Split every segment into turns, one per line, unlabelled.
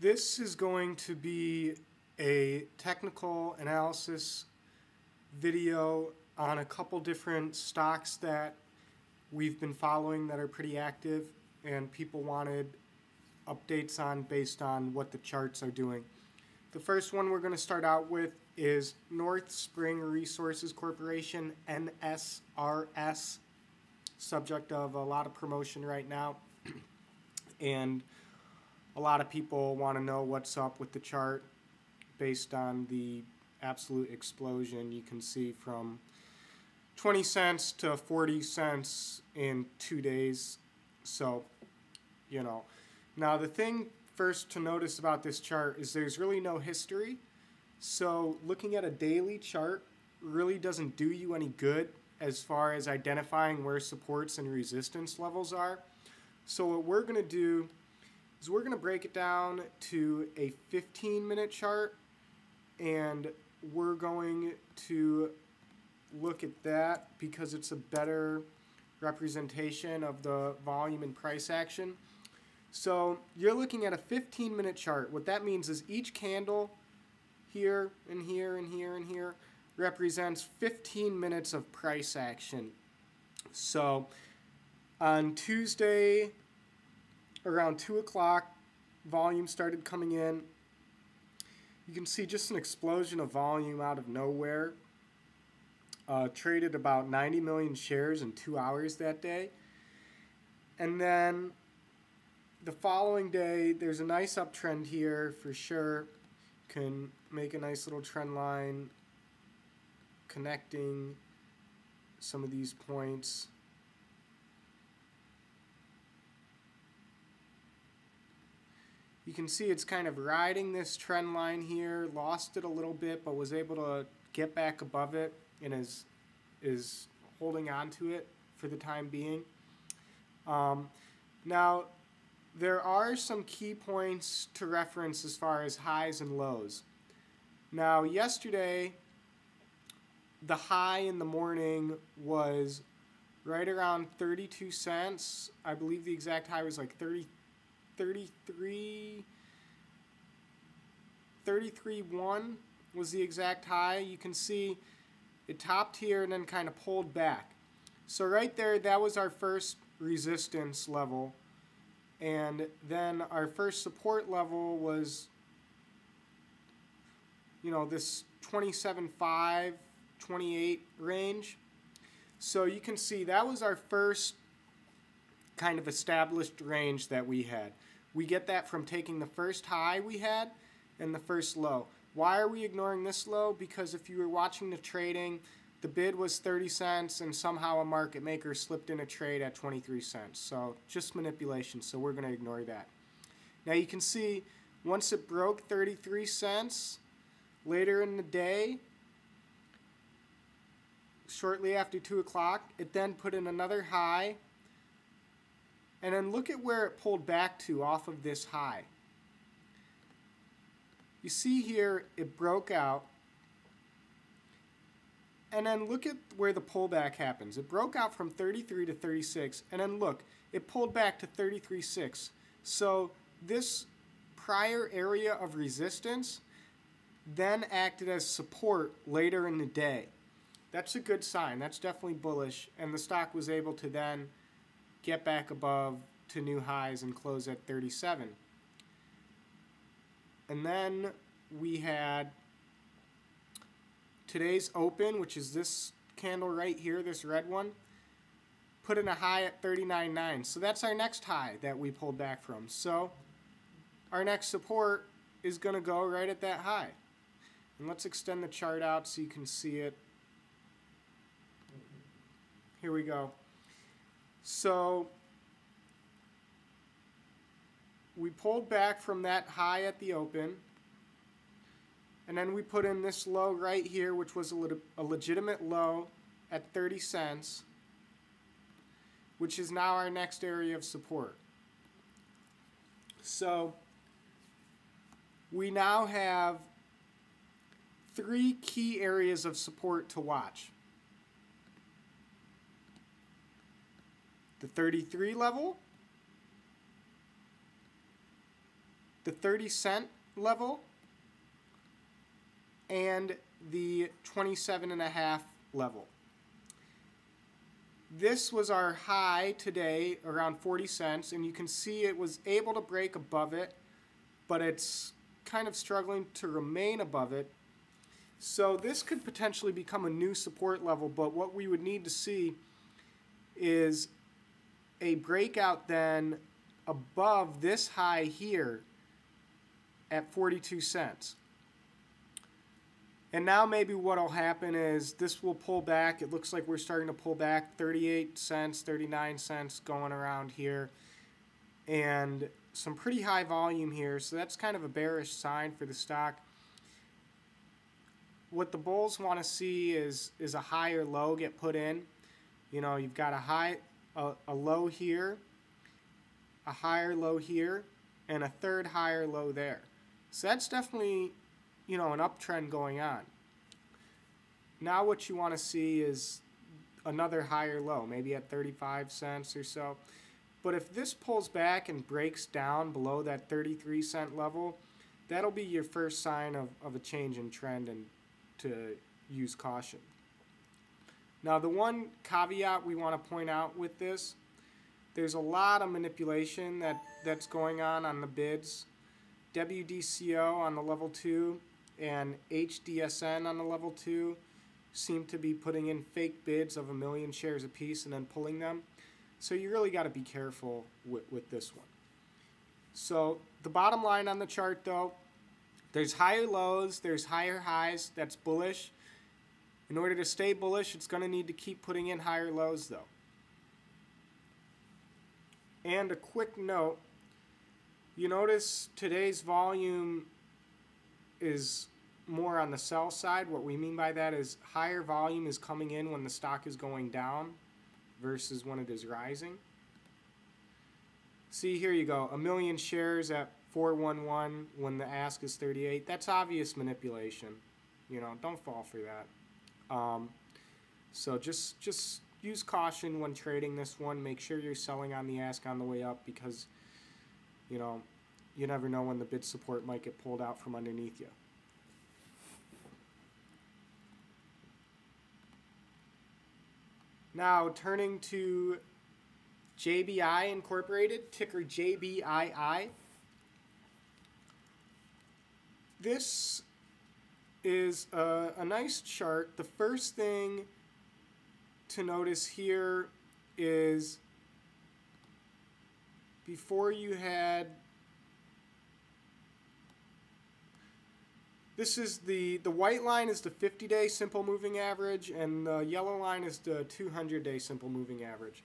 This is going to be a technical analysis video on a couple different stocks that we've been following that are pretty active and people wanted updates on based on what the charts are doing. The first one we're going to start out with is North Spring Resources Corporation, NSRS, subject of a lot of promotion right now. And a lot of people want to know what's up with the chart based on the absolute explosion you can see from 20 cents to 40 cents in 2 days. So, you know. Now the thing first to notice about this chart is there's really no history. So looking at a daily chart really doesn't do you any good as far as identifying where supports and resistance levels are. So what we're going to do is we're going to break it down to a 15-minute chart, and we're going to look at that because it's a better representation of the volume and price action. So you're looking at a 15-minute chart. What that means is each candle here and here and here and here represents 15 minutes of price action. So on Tuesday around 2 o'clock, volume started coming in. You can see just an explosion of volume out of nowhere. Traded about 90 million shares in 2 hours that day. And then the following day, there's a nice uptrend here for sure. Can make a nice little trend line connecting some of these points. You can see it's kind of riding this trend line here, lost it a little bit, but was able to get back above it and is holding on to it for the time being. Now, there are some key points to reference as far as highs and lows. Now, yesterday, the high in the morning was right around 32 cents. I believe the exact high was like 33.1 was the exact high. You can see it topped here and then kind of pulled back. So right there, that was our first resistance level. And then our first support level was, you know, this 27.5, 28 range. So you can see that was our first kind of established range that we had. We get that from taking the first high we had and the first low. Why are we ignoring this low? Because if you were watching the trading, the bid was 30 cents and somehow a market maker slipped in a trade at 23 cents. So just manipulation, so we're going to ignore that. Now you can see once it broke 33 cents later in the day, shortly after 2 o'clock, it then put in another high. And then look at where it pulled back to off of this high. You see here it broke out. And then look at where the pullback happens. It broke out from 33 to 36. And then look, it pulled back to 33.6. So this prior area of resistance then acted as support later in the day. That's a good sign. That's definitely bullish. And the stock was able to then get back above to new highs and close at 37. And then we had today's open, which is this candle right here, this red one, put in a high at 39.9. So that's our next high that we pulled back from. So our next support is going to go right at that high. And let's extend the chart out so you can see it. Here we go. So we pulled back from that high at the open, and then we put in this low right here, which was a legitimate low at 30 cents, which is now our next area of support. So we now have 3 key areas of support to watch. The 33 level, the 30-cent level and the 27.5 level. This was our high today, around 40 cents, and you can see it was able to break above it, but it's kind of struggling to remain above it. So this could potentially become a new support level, but what we would need to see is a breakout then above this high here at 42 cents. And now maybe what will happen is this will pull back. It looks like we're starting to pull back 38 cents, 39 cents going around here. And some pretty high volume here. So that's kind of a bearish sign for the stock. What the bulls want to see is a higher low get put in. You know, you've got a low here, a higher low here, and a third higher low there. So that's definitely, you know, an uptrend going on. Now what you want to see is another higher low, maybe at 35 cents or so. But if this pulls back and breaks down below that 33-cent level, that'll be your first sign of a change in trend and to use caution. Now the one caveat we want to point out with this, there's a lot of manipulation that's going on the bids. WDCO on the level 2 and HDSN on the level 2 seem to be putting in fake bids of 1 million shares apiece and then pulling them. So you really got to be careful with this one. So the bottom line on the chart though, there's higher lows, there's higher highs, that's bullish. In order to stay bullish, it's going to need to keep putting in higher lows though. And a quick note, you notice today's volume is more on the sell side. What we mean by that is higher volume is coming in when the stock is going down versus when it is rising. See, here you go, 1 million shares at 411 when the ask is 38. That's obvious manipulation. You know, don't fall for that. So just use caution when trading this one. Make sure you're selling on the ask on the way up because, you know, you never know when the bid support might get pulled out from underneath you. Now turning to JBII Incorporated, ticker JBII. This is a nice chart. The first thing to notice here is before you had, this is the white line is the 50-day simple moving average and the yellow line is the 200-day simple moving average.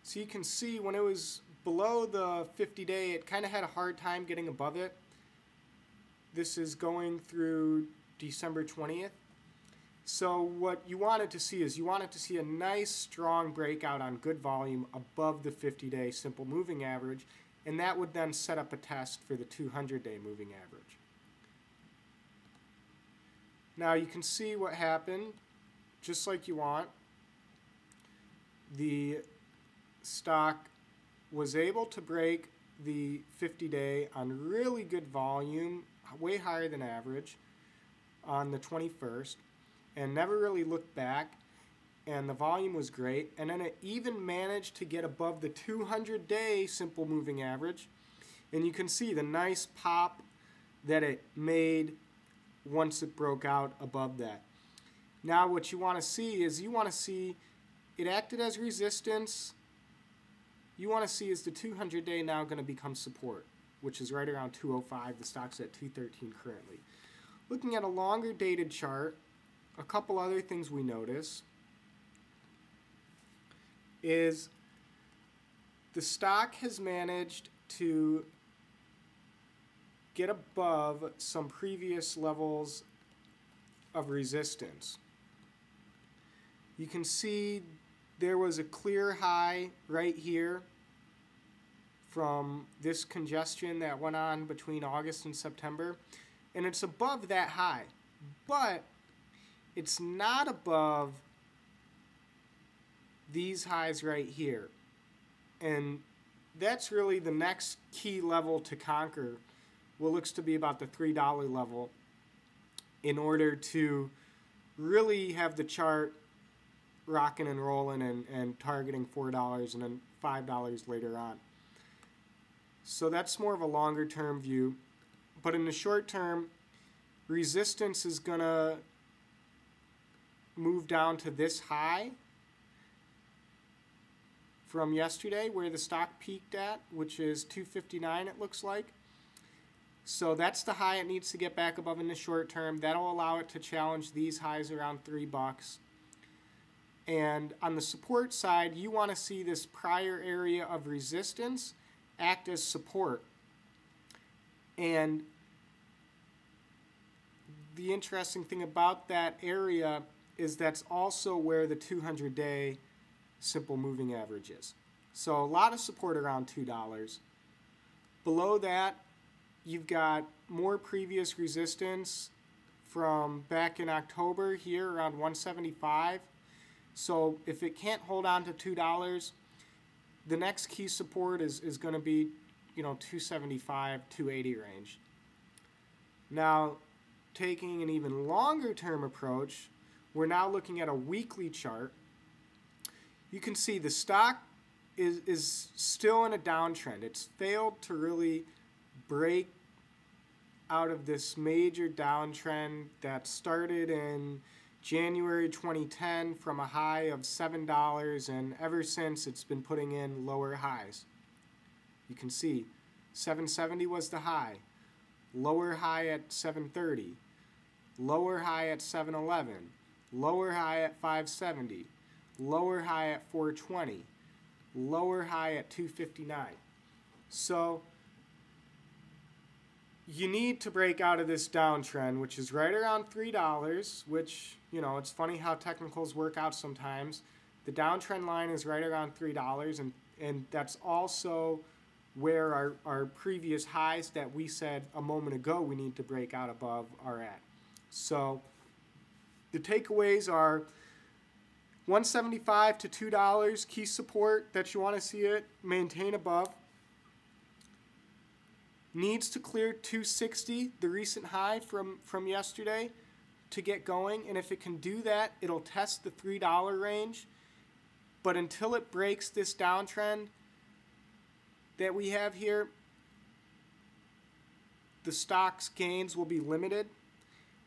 So you can see when it was below the 50-day, it kind of had a hard time getting above it. This is going through December 20th. So what you wanted to see is you wanted to see a nice strong breakout on good volume above the 50-day simple moving average, and that would then set up a test for the 200-day moving average. Now you can see what happened, just like you want. The stock was able to break the 50-day on really good volume, way higher than average, on the 21st, and never really looked back, and the volume was great, and then it even managed to get above the 200-day simple moving average, and you can see the nice pop that it made once it broke out above that. Now what you want to see is you want to see it acted as resistance. You want to see is the 200-day now going to become support, which is right around 205. The stock's at 213 currently. Looking at a longer dated chart, a couple other things we notice is the stock has managed to get above some previous levels of resistance. You can see there was a clear high right here from this congestion that went on between August and September, and it's above that high, but it's not above these highs right here. And that's really the next key level to conquer what looks to be about the $3 level in order to really have the chart rocking and rolling and targeting $4 and then $5 later on. So that's more of a longer term view. But in the short term, resistance is going to move down to this high from yesterday where the stock peaked at, which is 259 it looks like. So that's the high it needs to get back above in the short term. That'll allow it to challenge these highs around $3. And on the support side, you want to see this prior area of resistance act as support. And the interesting thing about that area is that's also where the 200-day simple moving average is. So a lot of support around $2. Below that, you've got more previous resistance from back in October here around 175. So if it can't hold on to $2, the next key support is going to be, 275, 280 range. Now, taking an even longer term approach, we're now looking at a weekly chart. You can see the stock is still in a downtrend. It's failed to really break out of this major downtrend that started in January 2010 from a high of $7, and ever since it's been putting in lower highs. You can see 770 was the high, lower high at 730, lower high at 711, lower high at 570, lower high at 420, lower high at 259. So you need to break out of this downtrend, which is right around $3, which, it's funny how technicals work out sometimes. The downtrend line is right around $3, and that's also where our previous highs that we said a moment ago we need to break out above are at. So the takeaways are 175 to $2, key support that you want to see it maintain above. Needs to clear 260, the recent high from yesterday, to get going. And if it can do that, it'll test the $3 range. But until it breaks this downtrend that we have here, the stock's gains will be limited.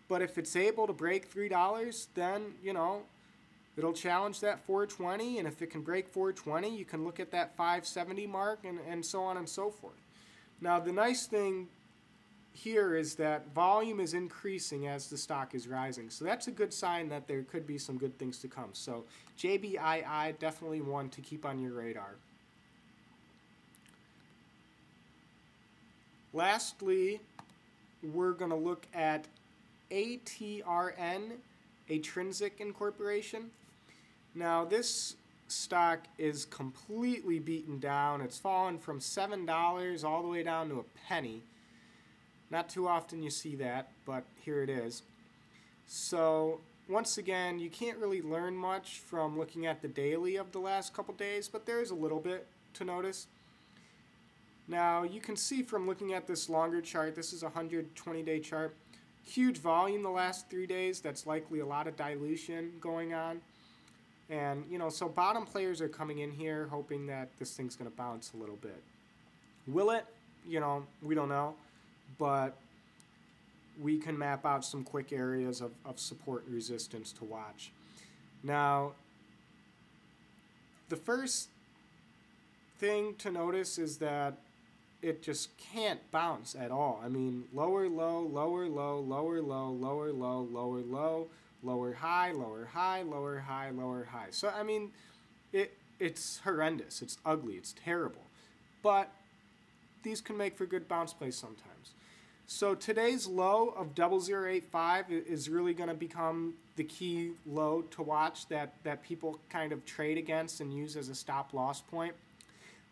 But if it's able to break $3, then, it'll challenge that 420. And if it can break 420, you can look at that 570 mark and so on and so forth. Now, the nice thing here is that volume is increasing as the stock is rising. So that's a good sign that there could be some good things to come. So JBII, definitely one to keep on your radar. Lastly, we're going to look at ATRN, Intrinsic Incorporation. Now, this stock is completely beaten down. It's fallen from $7 all the way down to a penny. Not too often you see that, but here it is. So once again, you can't really learn much from looking at the daily of the last couple days, but there's a little bit to notice. Now you can see from looking at this longer chart, this is a 120-day chart, huge volume the last 3 days. That's likely a lot of dilution going on. And, so bottom players are coming in here hoping that this thing's going to bounce a little bit. Will it? We don't know. But we can map out some quick areas of support and resistance to watch. Now, the first thing to notice is that it just can't bounce at all. I mean, lower low, lower low, lower low, lower low, lower low, lower high, lower high, lower high, lower high. So, I mean, it's horrendous. It's ugly. It's terrible. But these can make for good bounce plays sometimes. So today's low of 0085 is really going to become the key low to watch that people kind of trade against and use as a stop loss point.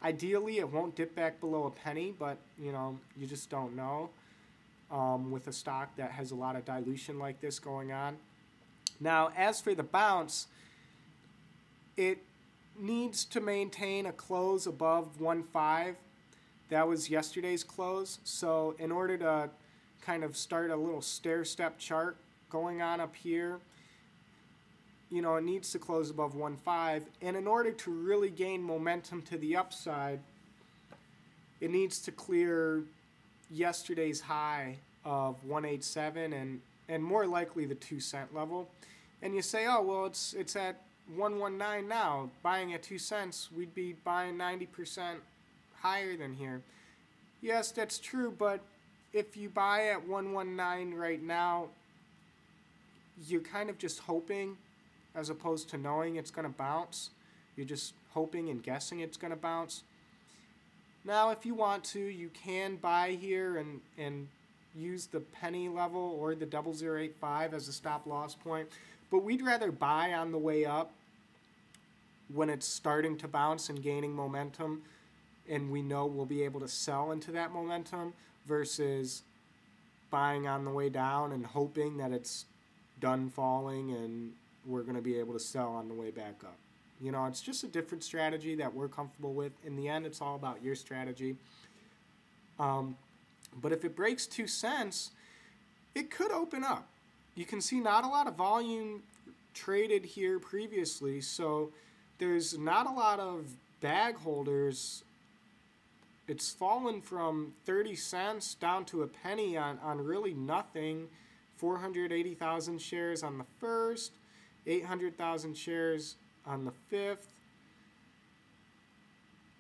Ideally, it won't dip back below a penny, but you just don't know with a stock that has a lot of dilution like this going on. Now, as for the bounce, it needs to maintain a close above 1.5 That was yesterday's close. So in order to kind of start a little stair-step chart going on up here, you know, it needs to close above 1.5. And in order to really gain momentum to the upside, it needs to clear yesterday's high of 187 and more likely the 2-cent level. And you say, oh, well, it's at 119 now. Buying at 2 cents, we'd be buying 90% higher than here. Yes, that's true, but if you buy at 119 right now, you're kind of just hoping as opposed to knowing it's going to bounce. You're just hoping and guessing it's going to bounce. Now, if you want to, you can buy here and use the penny level or the 0085 as a stop loss point. But we'd rather buy on the way up when it's starting to bounce and gaining momentum, and we know we'll be able to sell into that momentum versus buying on the way down and hoping that it's done falling and we're going to be able to sell on the way back up. You know, it's just a different strategy that we're comfortable with. In the end, it's all about your strategy. But if it breaks 2 cents, it could open up. You can see not a lot of volume traded here previously, so there's not a lot of bag holders. It's fallen from 30 cents down to a penny on really nothing. 480,000 shares on the first, 800,000 shares on the 5th,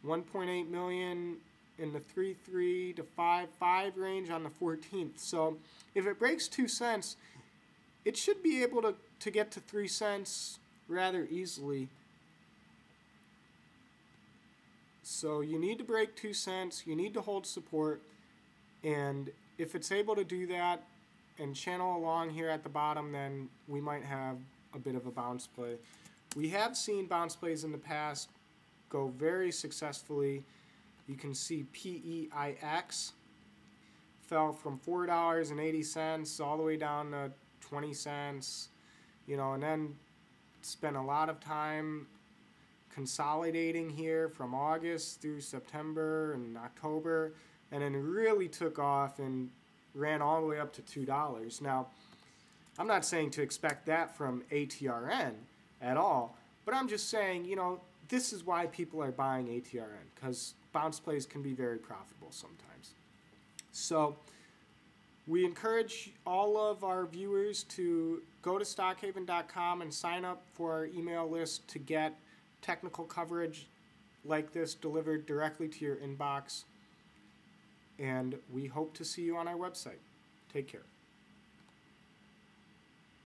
1.8 million in the 3.3 to 5.5 range on the 14th. So if it breaks 2 cents, it should be able to get to 3 cents rather easily. So you need to break 2 cents, you need to hold support, and if it's able to do that and channel along here at the bottom, then we might have a bit of a bounce play. We have seen bounce plays in the past go very successfully. You can see PEIX fell from $4.80 all the way down to 20 cents, you know, and then spent a lot of time consolidating here from August through September and October, and then really took off and ran all the way up to $2. Now, I'm not saying to expect that from ATRN at all, but I'm just saying, you know, this is why people are buying ATRN, because bounce plays can be very profitable sometimes. So we encourage all of our viewers to go to stockhaven.com and sign up for our email list to get technical coverage like this delivered directly to your inbox. And we hope to see you on our website. Take care.